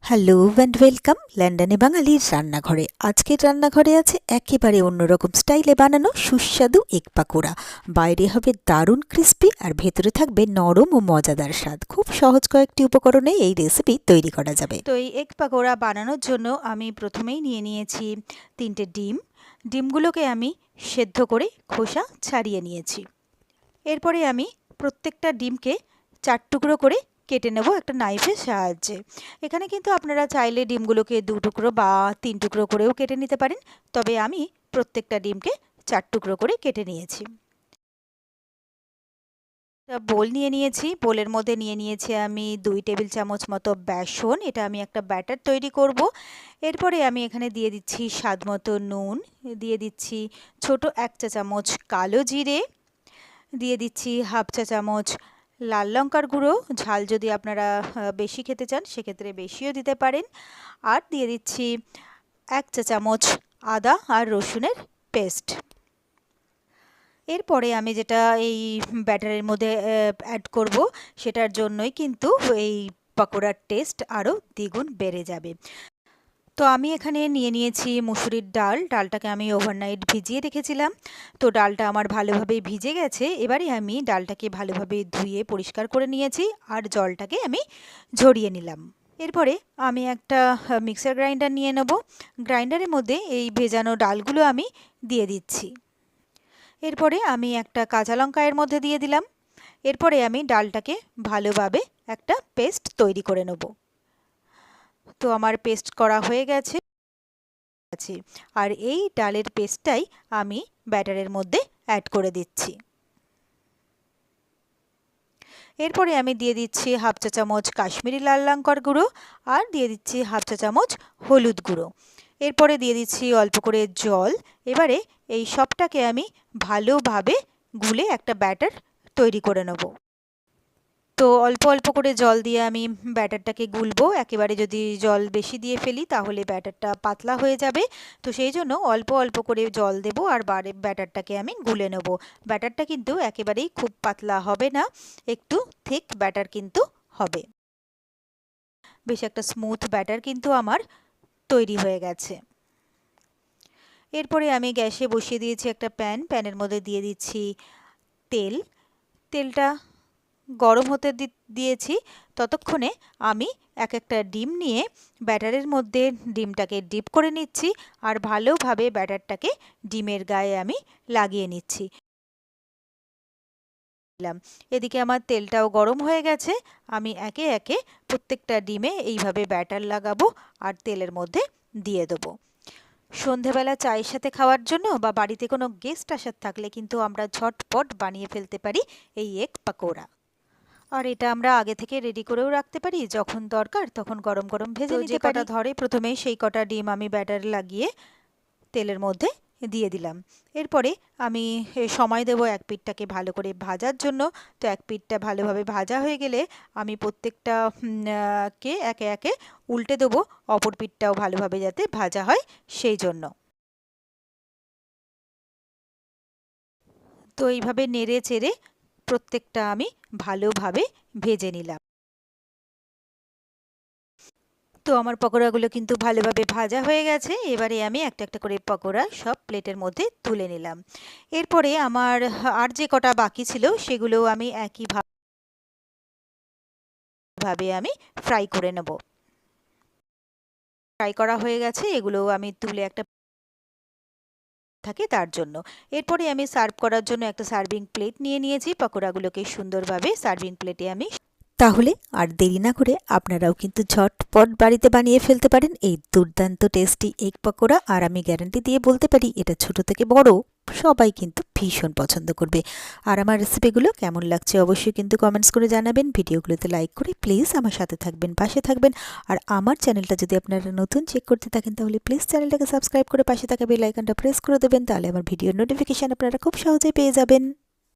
Hello and welcome লন্ডনে বাঙালির রান্নাঘরে। আজকের রান্নাঘরে আছে একেবারে অন্যরকম স্টাইলে বানানো সুস্বাদু এগ পাকোড়া। বাইরে হবে দারুণ ক্রিস্পি আর ভেতরে থাকবে নরম ও মজাদার স্বাদ। খুব সহজ কয়েকটি উপকরণে এই রেসিপি তৈরি করা যাবে। তো এই এগ পাকোড়া বানানোর জন্য আমি প্রথমেই নিয়ে নিয়েছি 3টে ডিম। ডিমগুলোকে আমি সেদ্ধ করে খোসা ছাড়িয়ে নিয়েছি। এরপরে আমি প্রত্যেকটা ডিমকে 4 টুকরো করে কেটে নেব একটা নাইফের সাহায্যে। এখানে কিন্তু আপনারা চাইলে ডিমগুলোকে 2 টুকরো বা 3 টুকরো করেও কেটে নিতে পারেন, তবে আমি প্রত্যেকটা ডিমকে 4 টুকরো করে কেটে নিয়েছি। বোল নিয়ে নিয়েছি, বোলের মধ্যে নিয়ে নিয়েছি আমি 2 টেবিল চামচ মতো বেসন। এটা আমি একটা ব্যাটার তৈরি করব। এরপরে আমি এখানে দিয়ে দিচ্ছি স্বাদ মতো নুন, দিয়ে দিচ্ছি ছোট 1 চা চামচ কালো জিরে, দিয়ে দিচ্ছি হাফ চা চামচ লাল লঙ্কার গুঁড়ো। ঝাল যদি আপনারা বেশি খেতে চান সেক্ষেত্রে বেশিও দিতে পারেন। আর দিয়ে দিচ্ছি 1 চা চামচ আদা আর রসুনের পেস্ট। এরপরে আমি যেটা এই ব্যাটারের মধ্যে অ্যাড করব, সেটার জন্যই কিন্তু এই পাকোড়ার টেস্ট আরও দ্বিগুণ বেড়ে যাবে। তো আমি এখানে নিয়ে নিয়েছি মুসুরির ডাল। ডালটাকে আমি ওভারনাইট ভিজিয়ে রেখেছিলাম। তো ডালটা আমার ভালোভাবে ভিজে গেছে। এবারে আমি ডালটাকে ভালোভাবে ধুয়ে পরিষ্কার করে নিয়েছি আর জলটাকে আমি ঝরিয়ে নিলাম। এরপরে আমি একটা মিক্সার গ্রাইন্ডার নিয়ে নেব। গ্রাইন্ডারের মধ্যে এই ভেজানো ডালগুলো আমি দিয়ে দিচ্ছি। এরপরে আমি একটা কাঁচা লঙ্কা এর মধ্যে দিয়ে দিলাম। এরপরে আমি ডালটাকে ভালোভাবে একটা পেস্ট তৈরি করে নেব। তো আমার পেস্ট করা হয়ে গেছে। আর এই ডালের পেস্টটাই আমি ব্যাটারের মধ্যে অ্যাড করে দিচ্ছি। এরপরে আমি দিয়ে দিচ্ছি হাফ চা চামচ কাশ্মীরি লাল লঙ্কার গুঁড়ো আর দিয়ে দিচ্ছি হাফ চা চামচ হলুদ গুঁড়ো। এরপরে দিয়ে দিচ্ছি অল্প করে জল। এবারে এই সবটাকে আমি ভালোভাবে গুলে একটা ব্যাটার তৈরি করে নেব। তো অল্প অল্প করে জল দিয়ে আমি ব্যাটারটাকে গুলবো। একেবারে যদি জল বেশি দিয়ে ফেলি তাহলে ব্যাটারটা পাতলা হয়ে যাবে। তো সেই জন্য অল্প অল্প করে জল দেবো আর ব্যাটারটাকে আমি গুলে নেব। ব্যাটারটা কিন্তু একেবারেই খুব পাতলা হবে না, একটু থিক ব্যাটার কিন্তু হবে। বেশ একটা স্মুথ ব্যাটার কিন্তু আমার তৈরি হয়ে গেছে। এরপরে আমি গ্যাসে বসিয়ে দিয়েছি একটা প্যান। প্যানের মধ্যে দিয়ে দিচ্ছি তেল। তেলটা গরম হতে দিয়েছি। ততক্ষণে আমি একটা ডিম নিয়ে ব্যাটারের মধ্যে ডিমটাকে ডিপ করে নিচ্ছি আর ভালোভাবে ব্যাটারটাকে ডিমের গায়ে আমি লাগিয়ে নিচ্ছি। এদিকে আমার তেলটাও গরম হয়ে গেছে। আমি একে একে প্রত্যেকটা ডিমে এইভাবে ব্যাটার লাগাবো আর তেলের মধ্যে দিয়ে দেবো। সন্ধেবেলা চায়ের সাথে খাওয়ার জন্য বা বাড়িতে কোনো গেস্ট আসার থাকলে কিন্তু আমরা ঝটপট বানিয়ে ফেলতে পারি এই এগ পাকোড়া। আর এটা আমরা আগে থেকে রেডি করেও রাখতে পারি, যখন দরকার তখন গরম গরম ভেজে নিতে পারি। যে কটা ধরে প্রথমে সেই কটা ডিম আমি ব্যাটার লাগিয়ে তেলের মধ্যে দিয়ে দিলাম। এরপরে আমি সময় দেব এক পিঠটাকে ভালো করে ভাজার জন্য। তো এক পিঠটা ভালোভাবে ভাজা হয়ে গেলে আমি প্রত্যেকটা কে একে একে উল্টে দেবো, অপর পিঠটাও ভালোভাবে যাতে ভাজা হয় সেই জন্য। তো এইভাবে নেড়ে চেড়ে প্রত্যেকটা আমি ভালোভাবে ভেজে নিলাম। তো আমার পকোড়াগুলো কিন্তু ভালোভাবে ভাজা হয়ে গেছে। এবারে আমি একটা একটা করে পকোড়া সব প্লেটের মধ্যে তুলে নিলাম। এরপরে আমার আর যে কটা বাকি ছিল সেগুলো আমি একইভাবে আমি ফ্রাই করে নেব। ফ্রাই করা হয়ে গেছে, এগুলো আমি তুলে একটা থাকে তার জন্য। এরপরে আমি সার্ভ করার জন্য একটা সার্ভিং প্লেট নিয়ে নিয়েছি। পকোড়াগুলোকে সুন্দরভাবে সার্ভিং প্লেটে আমি তাহলে আর দেরি না করে আপনারাও কিন্তু ঝটপট বাড়িতে বানিয়ে ফেলতে পারেন এই দুর্দান্ত টেস্টি এগ পকোড়া। আর আমি গ্যারান্টি দিয়ে বলতে পারি এটা ছোট থেকে বড় সবাই কিন্তু ভীষণ পছন্দ করবে। আর আমার রেসিপিগুলো কেমন লাগছে অবশ্যই কিন্তু কমেন্টস করে জানাবেন। ভিডিওগুলোতে লাইক করে প্লিজ আমার সাথে থাকবেন, পাশে থাকবেন। আর আমার চ্যানেলটা যদি আপনারা নতুন চেক করতে থাকেন তাহলে প্লিজ চ্যানেলটাকে সাবস্ক্রাইব করে পাশে থাকা বেল আইকনটা প্রেস করে দেবেন, তাহলে আমার ভিডিওর নোটিফিকেশান আপনারা খুব সহজেই পেয়ে যাবেন।